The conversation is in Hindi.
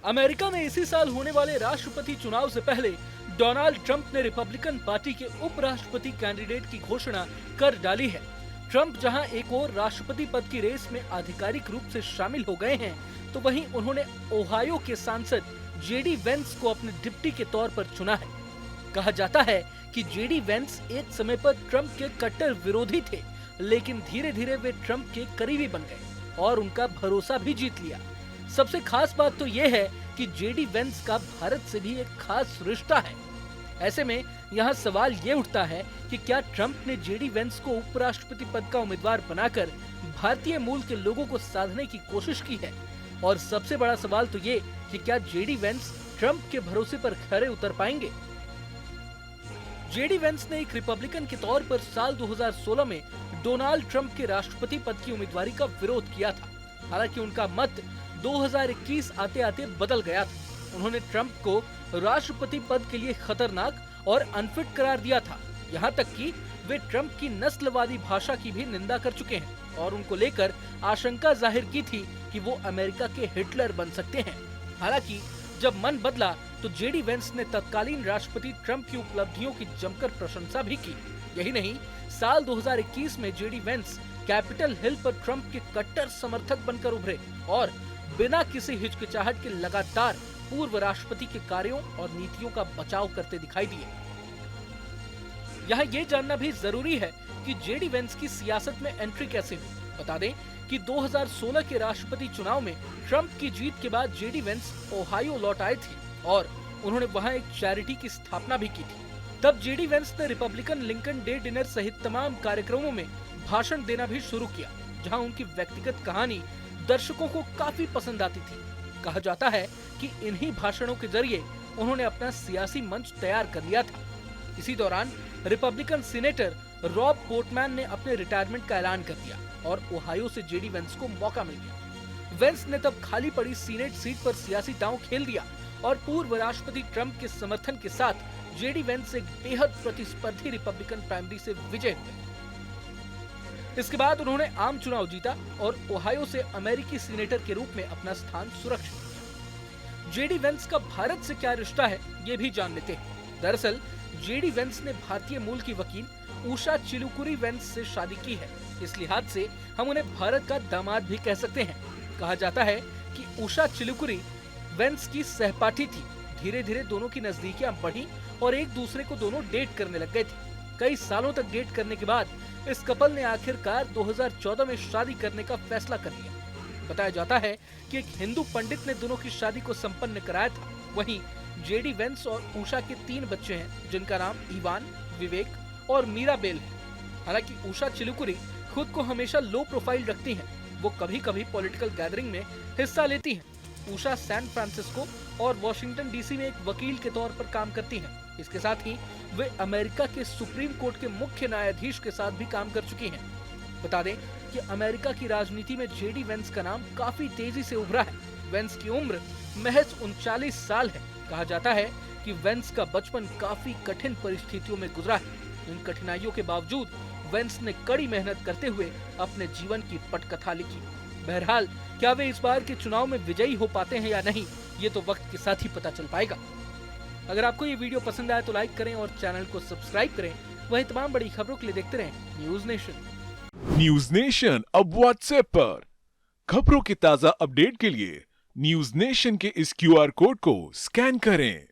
अमेरिका में इसी साल होने वाले राष्ट्रपति चुनाव से पहले डोनाल्ड ट्रंप ने रिपब्लिकन पार्टी के उपराष्ट्रपति कैंडिडेट की घोषणा कर डाली है। ट्रंप जहां एक और राष्ट्रपति पद की रेस में आधिकारिक रूप से शामिल हो गए हैं, तो वहीं उन्होंने ओहायो के सांसद जेडी वेंस को अपने डिप्टी के तौर पर चुना है। कहा जाता है कि जेडी वेंस एक समय पर ट्रंप के कट्टर विरोधी थे, लेकिन धीरे धीरे वे ट्रंप के करीबी बन गए और उनका भरोसा भी जीत लिया। सबसे खास बात तो ये है कि जेडी वेंस का भारत से भी एक खास रिश्ता है। ऐसे में यहाँ सवाल ये उठता है कि क्या ट्रंप ने जेडी वेंस को उपराष्ट्रपति पद का उम्मीदवार बनाकर भारतीय मूल के लोगों को साधने की कोशिश की है? और सबसे बड़ा सवाल तो ये कि क्या जेडी वेंस ट्रंप के भरोसे पर खरे उतर पाएंगे? जेडी वेंस ने एक रिपब्लिकन के तौर पर साल 2016 में डोनाल्ड ट्रंप के राष्ट्रपति पद की उम्मीदवारी का विरोध किया था। हालांकि उनका मत 2021 आते आते बदल गया था। उन्होंने ट्रंप को राष्ट्रपति पद के लिए खतरनाक और अनफिट करार दिया था। यहाँ तक कि वे ट्रंप की नस्लवादी भाषा की भी निंदा कर चुके हैं और उनको लेकर आशंका जाहिर की थी कि वो अमेरिका के हिटलर बन सकते हैं। हालांकि जब मन बदला तो जेडी वेंस ने तत्कालीन राष्ट्रपति ट्रंप की उपलब्धियों की जमकर प्रशंसा भी की। यही नहीं, साल 2021 में जेडी वेंस कैपिटल हिल पर ट्रंप के कट्टर समर्थक बनकर उभरे और बिना किसी हिचकिचाहट के लगातार पूर्व राष्ट्रपति के कार्यों और नीतियों का बचाव करते दिखाई दिए। यहाँ ये जानना भी जरूरी है कि जेडी वेंस की सियासत में एंट्री कैसे हुई। बता दें कि 2016 के राष्ट्रपति चुनाव में ट्रंप की जीत के बाद जेडी वेंस ओहायो लौट आए थे और उन्होंने वहां एक चैरिटी की स्थापना भी की थी। तब जेडी वेंस ने रिपब्लिकन लिंकन डे डिनर सहित तमाम कार्यक्रमों में भाषण देना भी शुरू किया, जहां उनकी व्यक्तिगत कहानी दर्शकों को काफी पसंद आती थी। कहा जाता है कि इन्हीं भाषणों के जरिए उन्होंने अपना सियासी मंच तैयार कर लिया था। इसी दौरान रिपब्लिकन सीनेटर रॉब पोर्टमैन ने अपने रिटायरमेंट का ऐलान कर दिया और ओहायो से जेडी वेंस को मौका मिल गया। वेंस ने तब खाली पड़ी सीनेट सीट पर सियासी दांव खेल दिया और पूर्व राष्ट्रपति ट्रंप के समर्थन के साथ जेडी वेंस एक बेहद प्रतिस्पर्धी रिपब्लिकन प्राइमरी से विजय हुए। इसके बाद उन्होंने आम चुनाव जीता और ओहायो से अमेरिकी सीनेटर के रूप में अपना स्थान सुरक्षित किया। जेडी वेंस का भारत से क्या रिश्ता है, ये भी जान लेते हैं। दरअसल जेडी वेंस ने भारतीय मूल की वकील उषा चिलुकुरी वेंस से शादी की है। इस लिहाज से हम उन्हें भारत का दामाद भी कह सकते हैं। कहा जाता है कि उषा चिलुकुरी वेंस की सहपाठी थी। धीरे धीरे दोनों की नजदीकियां बढ़ी और एक दूसरे को दोनों डेट करने लग गए थे। कई सालों तक डेट करने के बाद इस कपल ने आखिरकार 2014 में शादी करने का फैसला कर लिया। बताया जाता है कि एक हिंदू पंडित ने दोनों की शादी को संपन्न कराया था। वहीं जेडी वेंस और उषा के 3 बच्चे हैं, जिनका नाम इवान, विवेक और मीराबेल है। हालांकि उषा चिलुकुरी खुद को हमेशा लो प्रोफाइल रखती हैं। वो कभी कभी पॉलिटिकल गैदरिंग में हिस्सा लेती हैं। उषा सैन फ्रांसिस्को और वॉशिंगटन डीसी में एक वकील के तौर पर काम करती हैं। इसके साथ ही वे अमेरिका के सुप्रीम कोर्ट के मुख्य न्यायाधीश के साथ भी काम कर चुकी हैं। बता दें कि अमेरिका की राजनीति में जेडी वेंस का नाम काफी तेजी से उभरा है। वेंस की उम्र महज 39 साल है। कहा जाता है कि वेंस का बचपन काफी कठिन परिस्थितियों में गुजरा है। इन कठिनाइयों के बावजूद वेंस ने कड़ी मेहनत करते हुए अपने जीवन की पटकथा लिखी। बहरहाल, क्या वे इस बार के चुनाव में विजयी हो पाते हैं या नहीं, ये तो वक्त के साथ ही पता चल पाएगा। अगर आपको ये वीडियो पसंद आया तो लाइक करें और चैनल को सब्सक्राइब करें। वहीं तमाम बड़ी खबरों के लिए देखते रहें न्यूज नेशन। न्यूज नेशन अब व्हाट्सएप पर खबरों के ताजा अपडेट के लिए न्यूज नेशन के इस QR कोड को स्कैन करें।